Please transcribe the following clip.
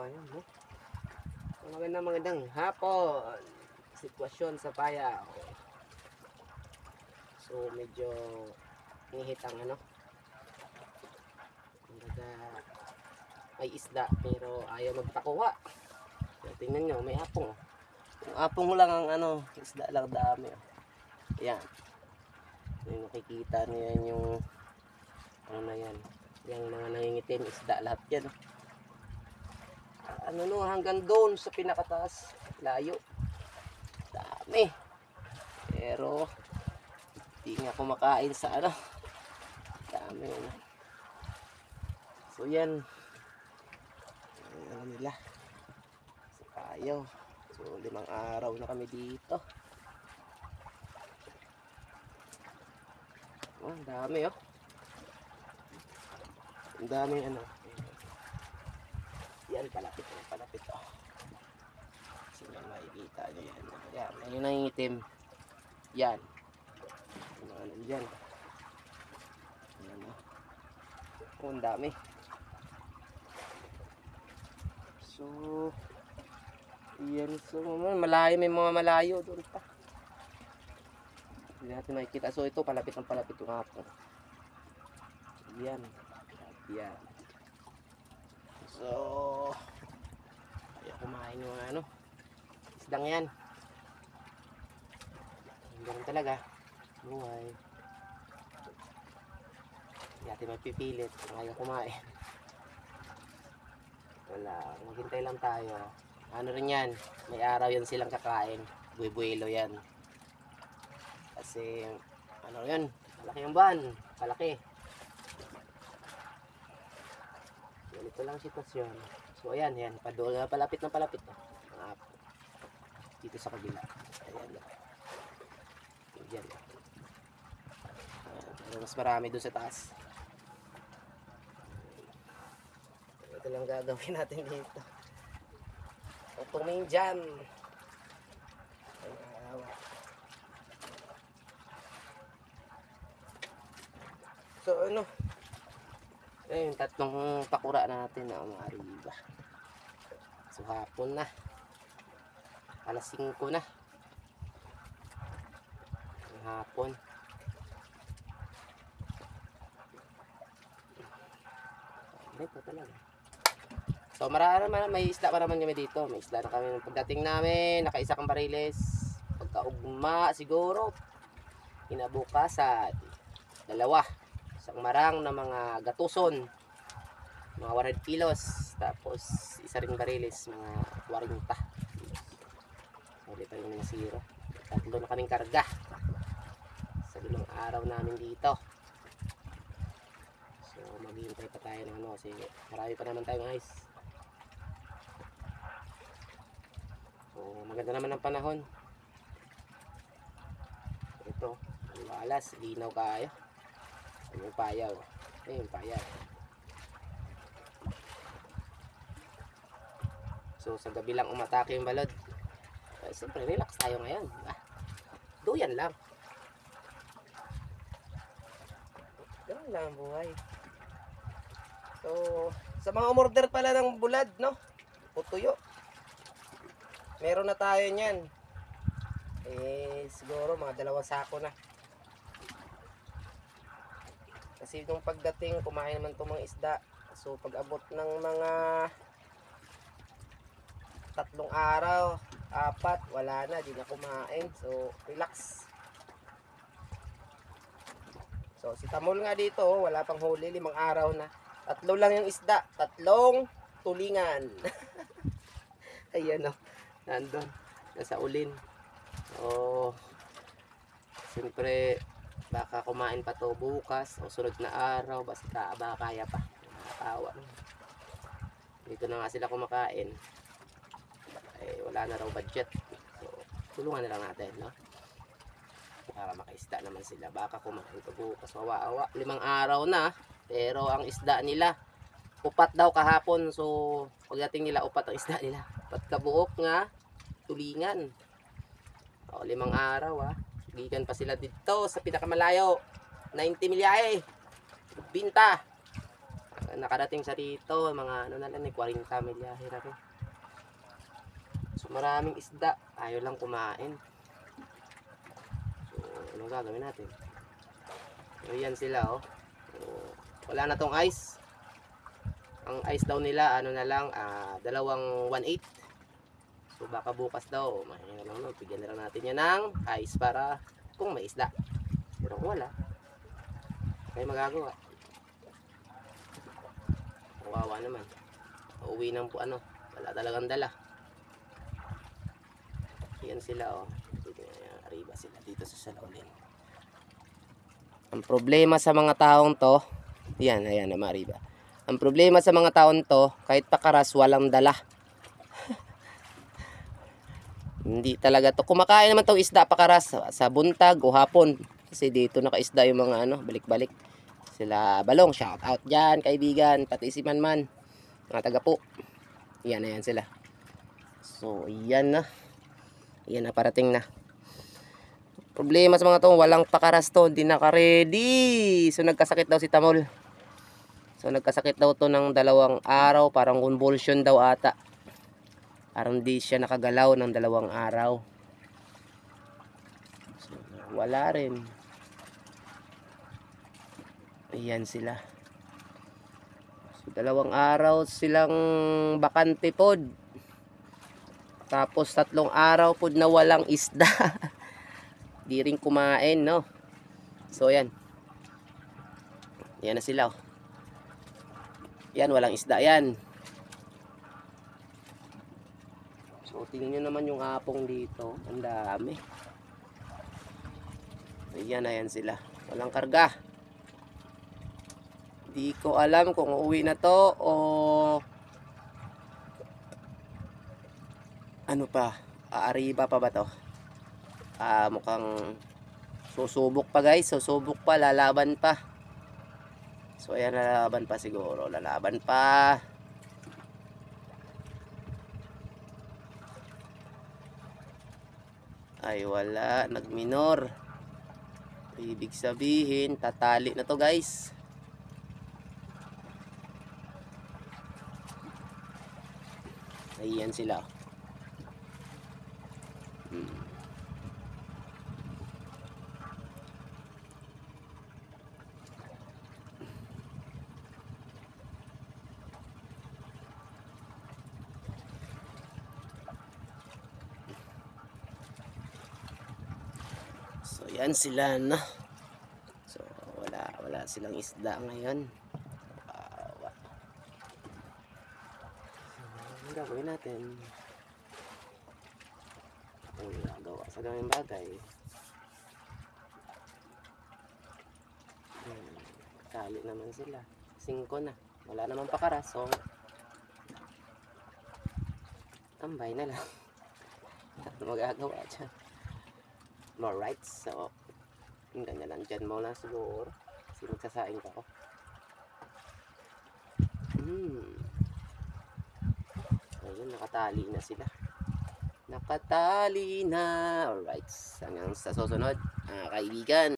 Ayan, no? Magandang hapon. Sitwasyon sa Paya. So medyo nihitang ano. May isda pero ayaw magpakuha. So, tingnan nyo, may apong. Yung apong lang ang ano, isda lang dami. Ayan. Yung nakikita niyo yan yung ano na yan. Yung mga nangingitim isda lahat yan. Ano no, hanggang doon sa pinakataas. Layo. Dami. Pero hindi nga kumakain sa ano. Dami na. So yan. Ano nila. Sa Payaw. So 5 araw na kami dito. Oh, ang dami oh. Ang dami ano. Yan, palapit oh. Kasi yan, makikita nyo yan. Yan, ayun nangingitim. Yan. Yung mga nandyan. Yan oh. Oh, ang dami. So, yan. So, malayo, may mga malayo doon pa. Hindi natin makikita. So, ito, palapit yung hapon. Yan. Yan. So, ayaw kumain yung ano, isdang yan. Ganun talaga. Buhay. Hindi natin magpipilit kung ayaw kumain. Wala, maghintay lang tayo. Ano rin yan, may araw yan silang kakain. Buy-buelo yan. Kasi, ano yan, malaki yung ban. Malaki. Ito lang sitwasyon. So ayan, yan. Palapit na palapit. Dito sa kabila. Ayan. Ayan. Pero mas marami doon sa taas. Ito lang gagawin natin dito. Tumingin dyan. So ano, ayun, tatlong pakura natin na umaariba. So hapon na. Alas 5 na. Ang hapon. Ito talaga. So marami naman, may isda pa naman kami dito. May isda na kami. Pagdating namin, nakaisa kang bariles. Pagkaugma siguro. Kinabukasan. 2. Isang marang na mga gatuson, mga 100 kilos, tapos isa ring bariles, mga 40 kilos. So dito yung mga 0. 3 na kaming karga sa 5 araw namin dito. So maghihintay pa tayo ng ano, kasi marami pa naman tayong ice. So maganda naman ang panahon. Ito, alas, linaw kayo. Yung Payaw. Ayun, Payaw. So, sa gabi lang umatake yung balod. Siyempre, relax tayo ngayon. Duyan lang. Ganun lang ang buhay. So, sa mga umorder pala ng bulad, no? O tuyo. Meron na tayo niyan. Siguro mga 2 sako na. Kasi nung pagdating, kumain naman itong mga isda. So pag abot ng mga 3 araw, 4, wala na, di na kumain. So relax. So si Tamol nga dito, wala pang huli, 5 araw na. 3 lang yung isda, 3 tulingan. Ayan o, nandun, nasa ulin. So siyempre, baka kumain pa to bukas o sunod na araw, basta baka kaya pa. Nakakawa. Dito na nga sila kumakain. Wala na raw budget. So, tulungan na lang natin, no? Para makaisda naman sila. Baka kumain to bukas. Wawa-awa. 5 araw na. Pero ang isda nila, upat daw kahapon. So, pagdating nila, upat ang isda nila. Upat kabuok nga, tulingan. O, 5 araw, gikan pa sila dito sa pinakamalayo. 90 milyahe. Binta. nakarating sa dito, mga ano na lang, 40 milyahe na rin. So maraming isda, ayaw lang kumain. So ano gagawin natin? So yan sila oh. So, wala na tong ice. Ang ice daw nila ano na lang, dalawang 1/8. So baka bukas daw, bigyan na lang natin yan ng ice para kung may isda. Pero kung wala, may magagawa. Kawawa naman. Uuwi ng po ano, wala talagang dala. Yan sila oh. Dito, arriba sila dito sa Salaulin. Ang problema sa mga taong to, yan, ayan na mariba. Ang problema sa mga taong to, kahit pakaras, walang dala. Hindi talaga to. Kumakain naman tong isda pakaras sa buntag o hapon. Kasi dito nakaisda yung mga ano, balik-balik. Sila Balong, shout out dyan, kaibigan, pati si Manman, mga taga po. Yan na yan sila. So, yan na. Yan na, parating na. Problema sa mga to, walang pakaras to, hindi naka-ready. So, nagkasakit daw si Tamol. So, nagkasakit daw to ng 2 araw, parang convulsion daw ata. Parang di siya nakagalaw ng 2 araw. So, wala rin. Ayan sila. So, 2 araw silang bakante pod. Tapos 3 araw pod na walang isda. Di rin kumain, no? So, yan. Yan na sila, oh. Yan, walang isda yan. So, tingnan nyo naman yung apong dito. Ang dami. Ayan, ayan sila. Walang karga. Di ko alam kung uuwi na to o ano pa. Aariba pa ba to? Mukhang susubok pa guys. Susubok pa. Lalaban pa. So, ayan, lalaban pa siguro. Lalaban pa. Ay wala, nagminor. Ibig sabihin tatali na to guys. Ayan sila. So yan sila na. So wala silang isda ngayon. Ang gagawin natin? Ang ginagawa sa gawing bagay. Kali naman sila. 5 na. Wala naman pakaras. So tambay na lang. Ano magagawa dyan? Alright, so ganyan lang dyan muna siguro kasi magsasaing ako. Ayun, nakatali na sila. Nakatali na. Alright, hanggang sa susunod, kaibigan.